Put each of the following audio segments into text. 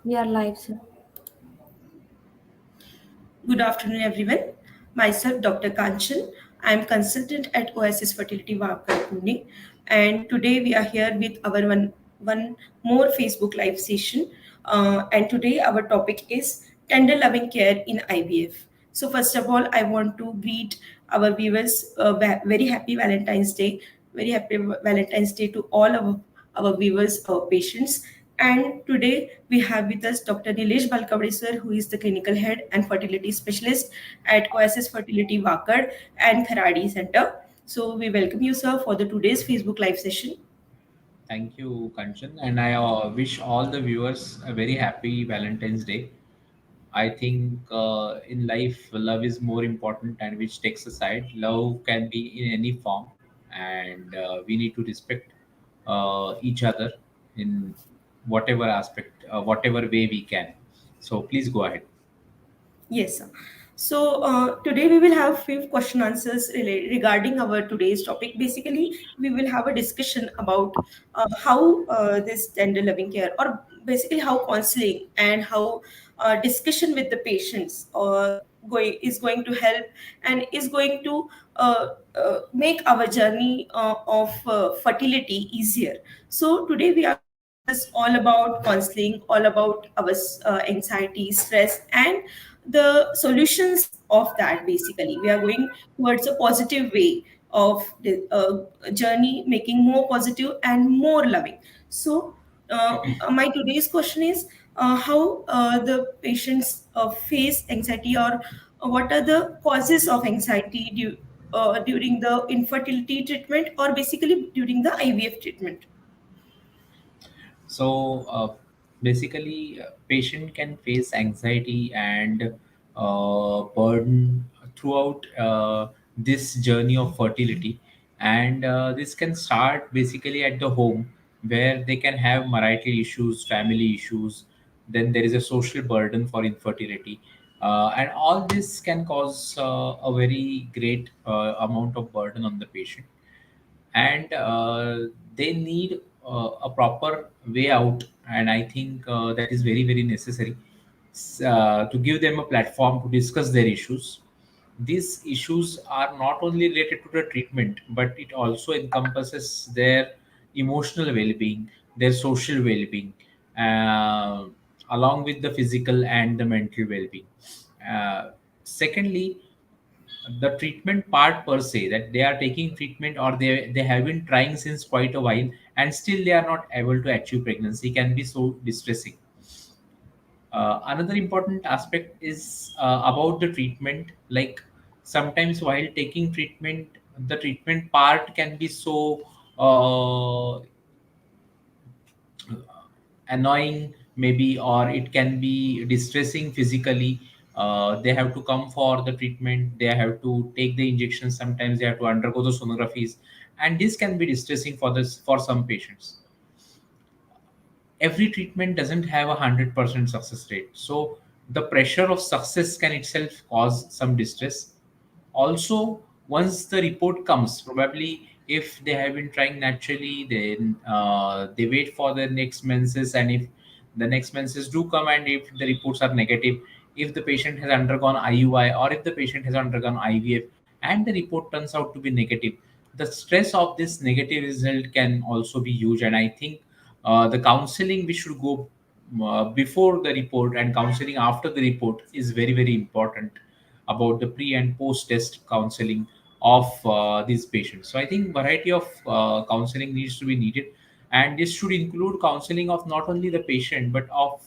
We are live, sir. Good afternoon, everyone. Myself, Dr. Kanchan. I am consultant at Oasis Fertility Pune, and today we are here with our one more Facebook live session. And today our topic is tender loving care in IVF. So first of all, I want to greet our viewers. Very happy Valentine's Day. Very happy Valentine's Day to all our viewers, our patients. And today we have with us Dr. Nilesh Balkawade, sir, who is the clinical head and fertility specialist at Oasis Fertility Vakad and Kharadi Center. So we welcome you, sir, for the today's Facebook live session. Thank you, Kanchan, and I wish all the viewers a very happy Valentine's Day. I think in life, love is more important, and which takes aside. Love can be in any form, and we need to respect each other in whatever aspect, whatever way we can. So please go ahead. Yes, sir. So today we will have few question answers regarding our today's topic. Basically, we will have a discussion about how this tender loving care, or basically how counseling and how discussion with the patients is going to help and is going to make our journey of fertility easier. So today we are going to discuss all about counseling, all about our anxiety, stress, and the solutions of that. Basically we are going towards a positive way of the journey, making more positive and more loving. So my today's question is how the patients face anxiety, or what are the causes of anxiety during the infertility treatment, or basically during the IVF treatment. So basically, patient can face anxiety and burden throughout this journey of fertility, and this can start basically at the home where they can have marital issues, family issues. Then there is a social burden for infertility, and all this can cause a very great amount of burden on the patient, and they need a proper way out, and I think that is very very necessary to give them a platform to discuss their issues. These issues are not only related to the treatment, but it also encompasses their emotional well-being, their social well-being, uh, along with the physical and the mental well-being. Secondly, the treatment part per se, that they are taking treatment or they have been trying since quite a while and still they are not able to achieve pregnancy, can be so distressing. Another important aspect is about the treatment, like sometimes while taking treatment, the treatment part can be so annoying maybe, or it can be distressing physically. They have to come for the treatment, they have to take the injections, sometimes they have to undergo the sonographies, and this can be distressing for this for some patients. Every treatment doesn't have 100% success rate, so the pressure of success can itself cause some distress. Also, once the report comes, probably if they have been trying naturally, then they wait for the next menses, and if the next menses do come and if the reports are negative, if the patient has undergone IUI or if the patient has undergone IVF and the report turns out to be negative, the stress of this negative result can also be huge. And I think the counseling we should go before the report, and counseling after the report is very very important about the pre and post test counseling of these patients. So I think variety of counseling needs to be needed, and this should include counseling of not only the patient but of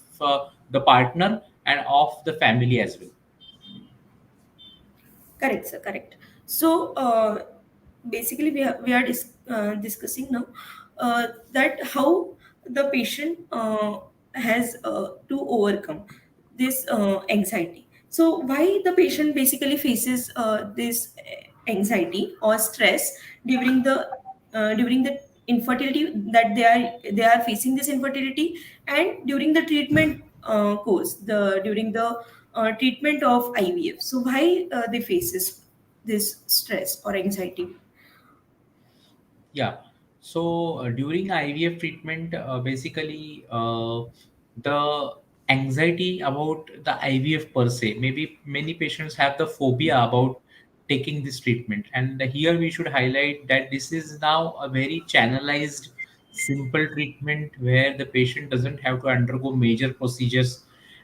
the partner and of the family as well. Correct, sir. Correct. So basically, we are discussing now that how the patient has to overcome this anxiety. So why the patient basically faces this anxiety or stress during the infertility, that they are facing this infertility, and during the treatment course, the during the treatment of IVF. So why they faces this stress or anxiety? Yeah. So during IVF treatment, basically the anxiety about the IVF per se. Maybe many patients have the phobia about taking this treatment. And here we should highlight that this is now a very channelized, simple treatment where the patient doesn't have to undergo major procedures,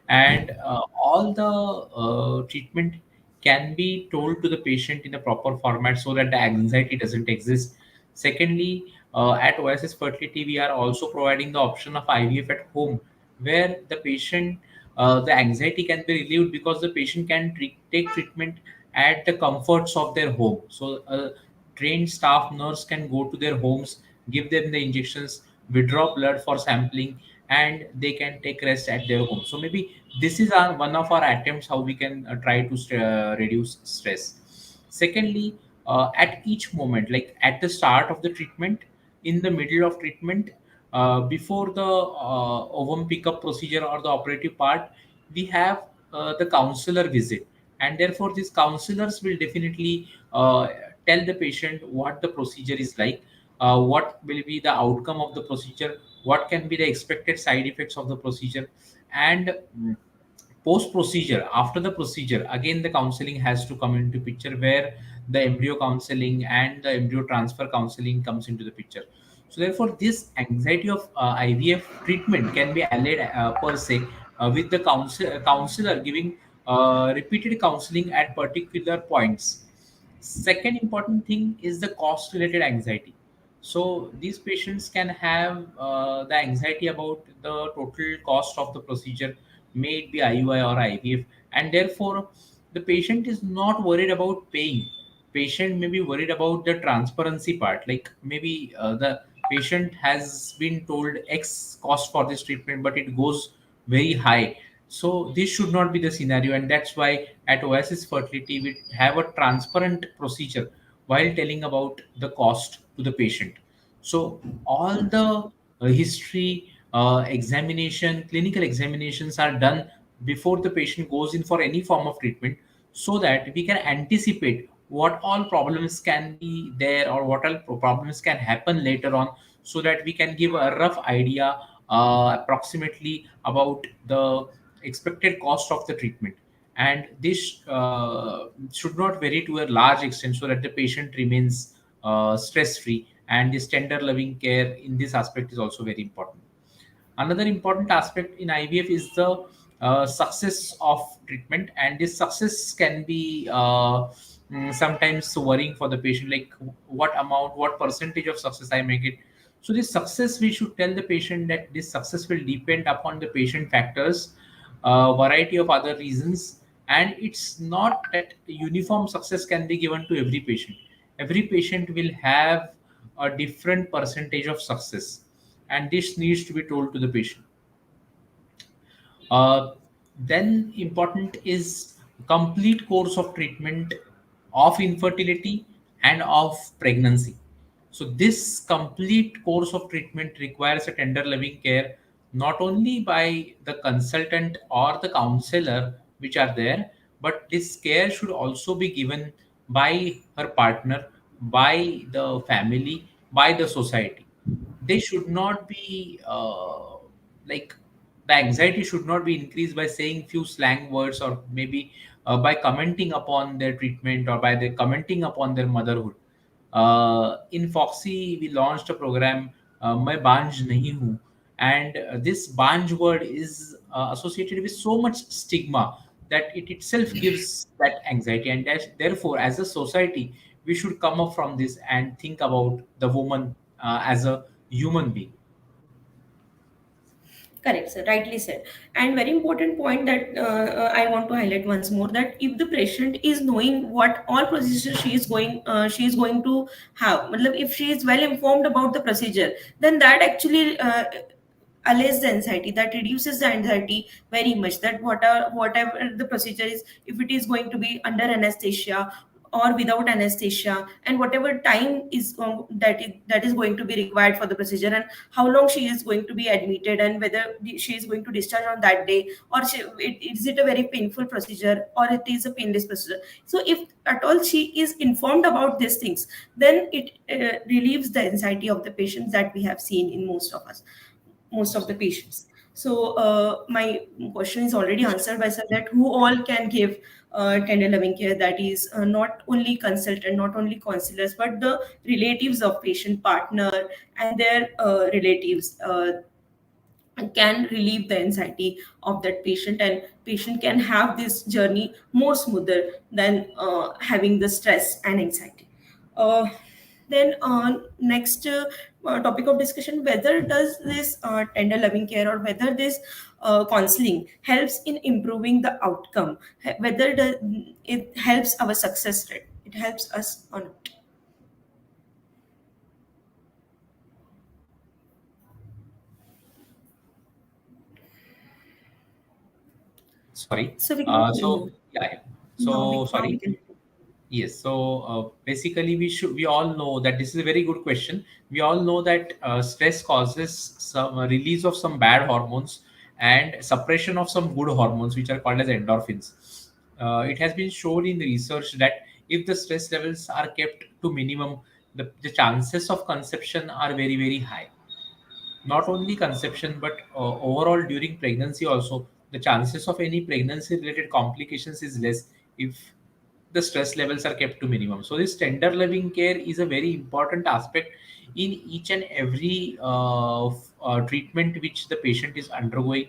and all the treatment can be told to the patient in a proper format so that the anxiety doesn't exist. Secondly, at Oasis Fertility, we are also providing the option of IVF at home, where the patient, the anxiety can be relieved because the patient can take treatment at the comforts of their home. So a trained staff nurse can go to their homes, give them the injections, withdraw blood for sampling, and they can take rest at their home. So maybe this is one of our attempts how we can try to reduce stress. Secondly, at each moment, like at the start of the treatment, in the middle of treatment, before the ovum pickup procedure or the operative part, we have the counselor visit, and therefore these counselors will definitely tell the patient what the procedure is like, what will be the outcome of the procedure, what can be the expected side effects of the procedure, and post procedure, after the procedure, again the counseling has to come into picture, where the embryo counseling and the embryo transfer counseling comes into the picture. So therefore this anxiety of IVF treatment can be allayed per se with the counselor giving repeated counseling at particular points. Second important thing is the cost related anxiety. So these patients can have the anxiety about the total cost of the procedure, may it be IUI or IVF, and therefore the patient is not worried about paying. Patient may be worried about the transparency part, like maybe the patient has been told X cost for this treatment, but it goes very high. So this should not be the scenario, and that's why at Oasis Fertility we have a transparent procedure while telling about the cost to the patient. So all the history, examination, clinical examinations are done before the patient goes in for any form of treatment, so that we can anticipate what all problems can be there or what all problems can happen later on, so that we can give a rough idea approximately about the expected cost of the treatment. And this should not vary to a large extent, so that the patient remains stress free, and this tender loving care in this aspect is also very important. Another important aspect in IVF is the success of treatment, and this success can be sometimes worrying for the patient, like what amount, what percentage of success I make it. So this success, we should tell the patient that this success will depend upon the patient factors, variety of other reasons, and it's not that uniform success can be given to every patient. Every patient will have a different percentage of success, and this needs to be told to the patient. uh, then important is complete course of treatment of infertility and of pregnancy. So this complete course of treatment requires a tender loving care, not only by the consultant or the counselor which are there, but this care should also be given by her partner, by the family, by the society. They should not be like, the anxiety should not be increased by saying few slang words, or maybe by commenting upon their treatment, or by the commenting upon their motherhood. In Foxy we launched a program, मैं बांझ नहीं हूँ, and this banj word is associated with so much stigma that it itself gives that anxiety, and that, therefore as a society we should come up from this and think about the woman as a human being. Correct, sir. Rightly said. And very important point that I want to highlight once more, that if the patient is knowing what all procedure she is going to have, matlab if she is well informed about the procedure, then that actually allays the anxiety, that reduces the anxiety very much, that whatever the procedure is, if it is going to be under anesthesia or without anesthesia, and whatever time is that is going to be required for the procedure, and how long she is going to be admitted, and whether she is going to discharge on that day, or is it a very painful procedure or it is a painless procedure. So if at all she is informed about these things, then it relieves the anxiety of the patients that we have seen in most of the patients. So my question is already answered by saying that who all can give tender loving care, that is not only consultant, not only counselors, but the relatives of patient partner and their relatives can relieve the anxiety of that patient, and patient can have this journey more smoother than having the stress and anxiety. Then next topic of discussion, whether does this tender loving care or whether this counseling helps in improving the outcome, whether it helps our success rate, it helps us or not. Sorry. So we can So yeah, yeah. So now we sorry. can. Yes. So basically, we all know that this is a very good question. We all know that stress causes some release of some bad hormones and suppression of some good hormones, which are called as endorphins. It has been shown in the research that if the stress levels are kept to minimum, the chances of conception are very high. Not only conception, but overall during pregnancy also, the chances of any pregnancy related complications is less if the stress levels are kept to minimum. So this tender loving care is a very important aspect in each and every treatment which the patient is undergoing,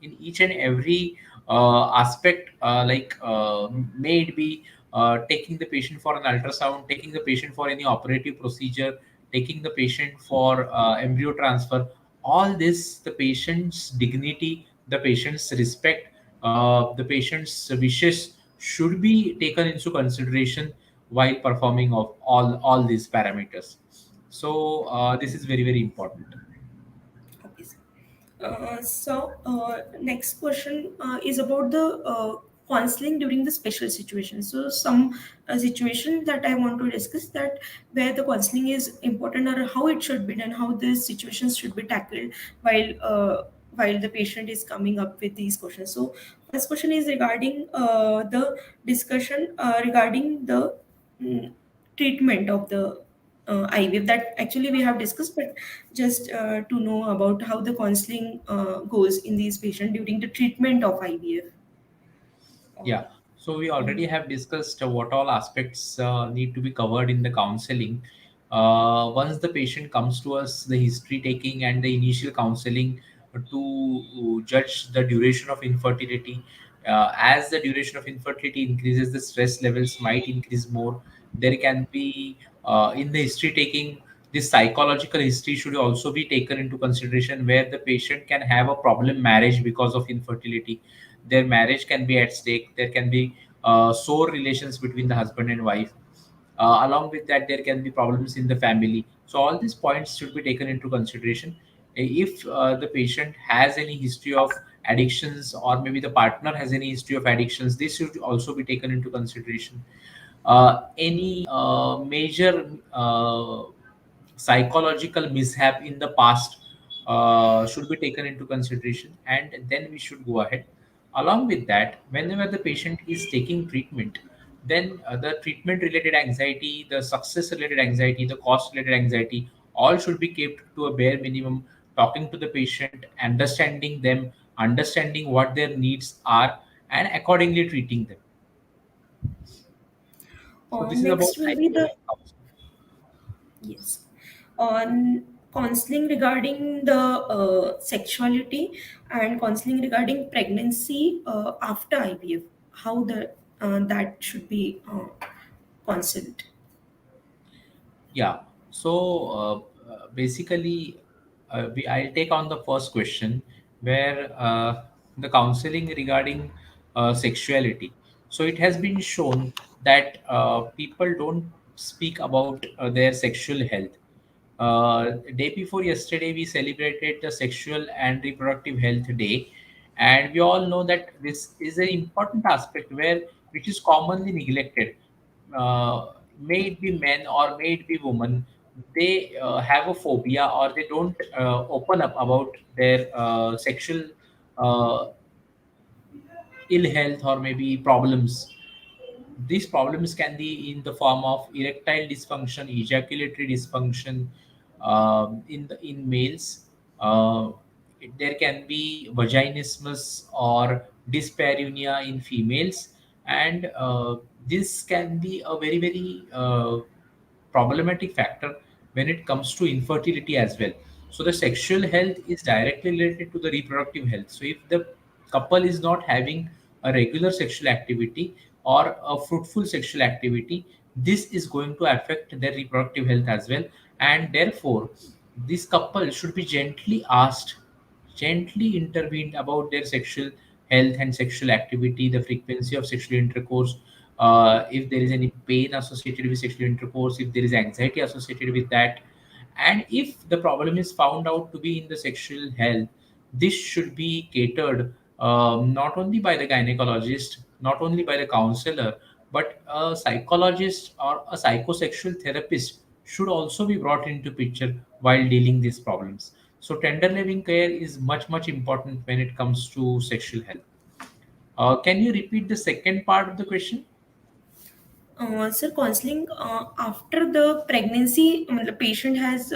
in each and every aspect, may it be taking the patient for an ultrasound, taking the patient for any operative procedure, taking the patient for embryo transfer. All this, the patient's dignity, the patient's respect, the patient's wishes should be taken into consideration while performing of all these parameters. So this is very important. Okay. So next question is about the counseling during the special situation. So some situation that I want to discuss, that where the counseling is important or how it should be done, how these situations should be tackled while the patient is coming up with these questions. So first question is regarding the discussion regarding the mm, treatment of the IVF, that actually we have discussed, but just to know about how the counseling goes in these patients during the treatment of IVF. Yeah. So we Mm. already have discussed what all aspects need to be covered in the counseling. Once the patient comes to us, the history taking and the initial counseling to judge the duration of infertility. As the duration of infertility increases, the stress levels might increase more. There can be, in the history taking, this psychological history should also be taken into consideration, where the patient can have a problem marriage because of infertility. Their marriage can be at stake. There can be sore relations between the husband and wife. Along with that, there can be problems in the family. So all these points should be taken into consideration. If the patient has any history of addictions, or maybe the partner has any history of addictions, this should also be taken into consideration. Any major psychological mishap in the past should be taken into consideration, and then we should go ahead. Along with that, whenever the patient is taking treatment, then the treatment related anxiety, the success related anxiety, the cost related anxiety, all should be kept to a bare minimum. Talking to the patient, understanding them, understanding what their needs are, and accordingly treating them. So this is about Next will be IVF the, yes, on counseling regarding the sexuality and counseling regarding pregnancy after IVF, how the that should be counseled. Yeah. So basically, I'll take on the first question, where the counseling regarding sexuality. So it has been shown that people don't speak about their sexual health. Day before yesterday, we celebrated the Sexual and Reproductive Health Day, and we all know that this is an important aspect where which is commonly neglected. May it be men or may it be women, they have a phobia, or they don't open up about their sexual uh, ill health or maybe problems. These problems can be in the form of erectile dysfunction, ejaculatory dysfunction in males. Uh, there can be vaginismus or dyspareunia in females, and this can be a very problematic factor when it comes to infertility as well. So the sexual health is directly related to the reproductive health. So if the couple is not having a regular sexual activity or a fruitful sexual activity, this is going to affect their reproductive health as well. And therefore this couple should be gently asked, gently intervened about their sexual health and sexual activity, the frequency of sexual intercourse, if there is any pain associated with sexual intercourse, if there is anxiety associated with that, and if the problem is found out to be in the sexual health, this should be catered not only by the gynecologist, not only by the counselor, but a psychologist or a psychosexual therapist should also be brought into picture while dealing these problems. So tender loving care is much important when it comes to sexual health. Can you repeat the second part of the question? Sir, counseling after the pregnancy, the patient has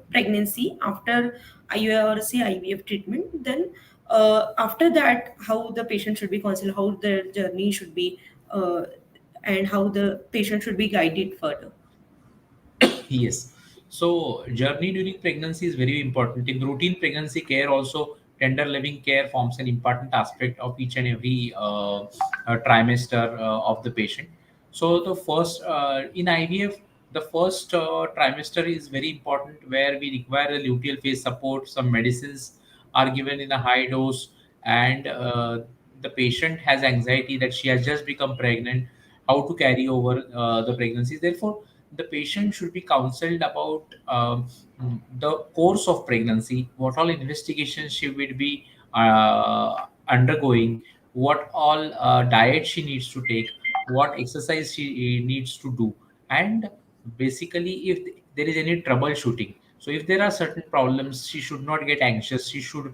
pregnancy after IUI or say IVF treatment, then after that, how the patient should be counseled, how their journey should be, and how the patient should be guided further. Yes. So journey during pregnancy is very important. In routine pregnancy care, also tender living care forms an important aspect of each and every trimester of the patient. So the first in IVF, the first trimester is very important, where we require a luteal phase support. Some medicines are given in a high dose, and the patient has anxiety that she has just become pregnant, how to carry over the pregnancy. Therefore the patient should be counseled about the course of pregnancy, what all investigations she will be undergoing, what all diet she needs to take, what exercise she needs to do, and basically if there is any troubleshooting. So if there are certain problems, she should not get anxious. She should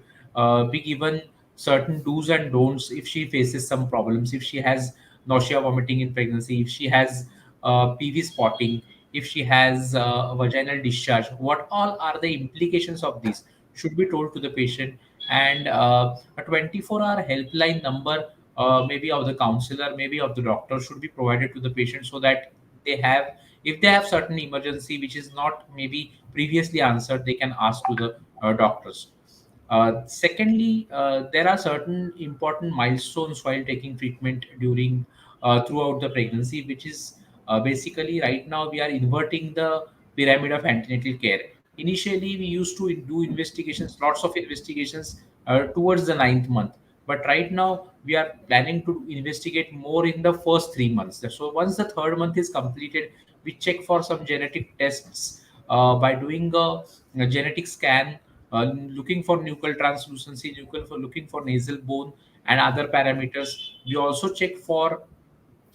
be given certain do's and don'ts if she faces some problems, if she has nausea, vomiting in pregnancy, if she has PV spotting, if she has vaginal discharge, what all are the implications of this should be told to the patient. And a 24-hour helpline number, maybe of the counselor, maybe of the doctor, should be provided to the patient, so that they have, if they have certain emergency which is not maybe previously answered, they can ask to the doctors. Secondly, there are certain important milestones while taking treatment during throughout the pregnancy, which is basically right now we are inverting the pyramid of antenatal care. Initially, we used to do investigations, lots of investigations towards the ninth month, but right now we are planning to investigate more in the first 3 months. So once the third month is completed, we check for some genetic tests by doing a genetic scan, looking for nuchal translucency, looking for nasal bone and other parameters. We also check for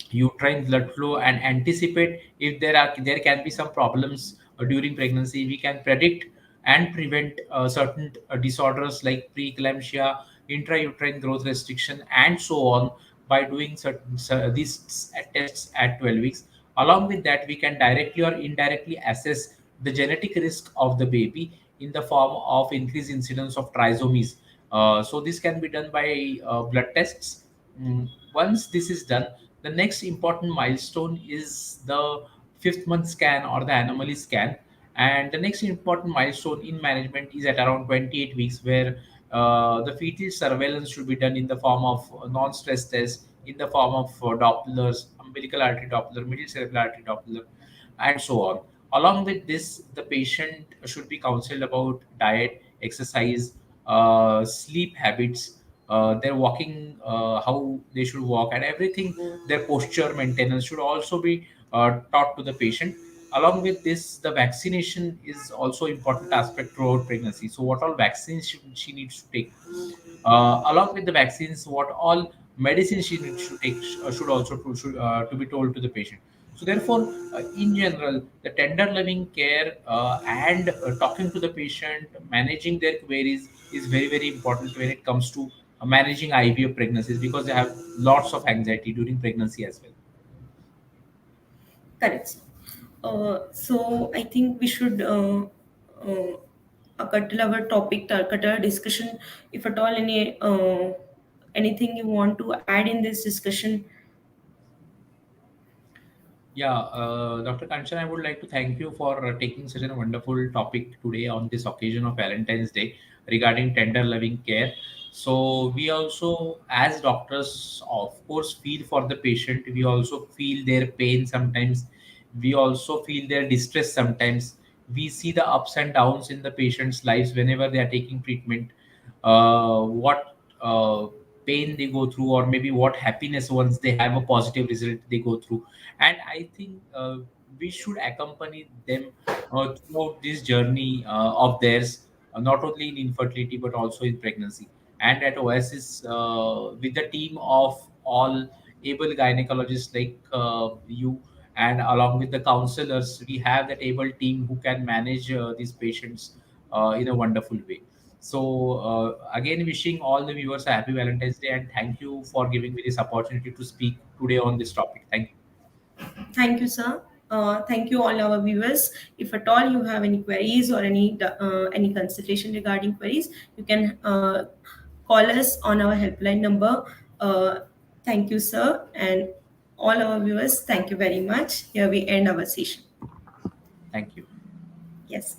uterine blood flow and anticipate if there can be some problems during pregnancy. We can predict and prevent certain disorders like preeclampsia, intrauterine growth restriction, and so on, by doing certain these tests at 12 weeks. Along with that, we can directly or indirectly assess the genetic risk of the baby in the form of increased incidence of trisomies. So this can be done by blood tests. Once this is done, the next important milestone is the fifth month scan or the anomaly scan. And the next important milestone in management is at around 28 weeks, where the fetal surveillance should be done in the form of non-stress test, in the form of Dopplers, umbilical artery Doppler, middle cerebral artery Doppler, and so on. Along with this, the patient should be counseled about diet, exercise, sleep habits, their walking, how they should walk, and everything. Their posture maintenance should also be taught to the patient. Along with this, the vaccination is also important aspect throughout pregnancy. So, what all vaccines she needs to take? Along with the vaccines, what all medicines she needs to take should also to be told to the patient. So therefore, in general, the tender loving care and talking to the patient, managing their queries is very important when it comes to managing IVF pregnancies, because they have lots of anxiety during pregnancy as well. Correct. So I think we should curtail our topic, curtail our discussion. If at all anything you want to add in this discussion. Yeah, Dr. Kanchan, I would like to thank you for taking such a wonderful topic today on this occasion of Valentine's Day regarding tender loving care. So, we also, as doctors, of course, feel for the patient. We also feel their pain sometimes. We also feel their distress sometimes. We see the ups and downs in the patient's lives whenever they are taking treatment. What pain they go through, or maybe what happiness once they have a positive result they go through. And I think we should accompany them throughout this journey of theirs, not only in infertility but also in pregnancy. And at Oasis, with the team of all able gynecologists like you, and along with the counselors, we have that able team who can manage these patients in a wonderful way. So, again, wishing all the viewers a happy Valentine's Day, and thank you for giving me this opportunity to speak today on this topic. Thank you. Thank you, sir. Thank you, all our viewers. If at all you have any queries or any consultation regarding queries, you can call us on our helpline number. Thank you, sir, and all our viewers. Thank you very much. Here we end our session. Thank you. Yes.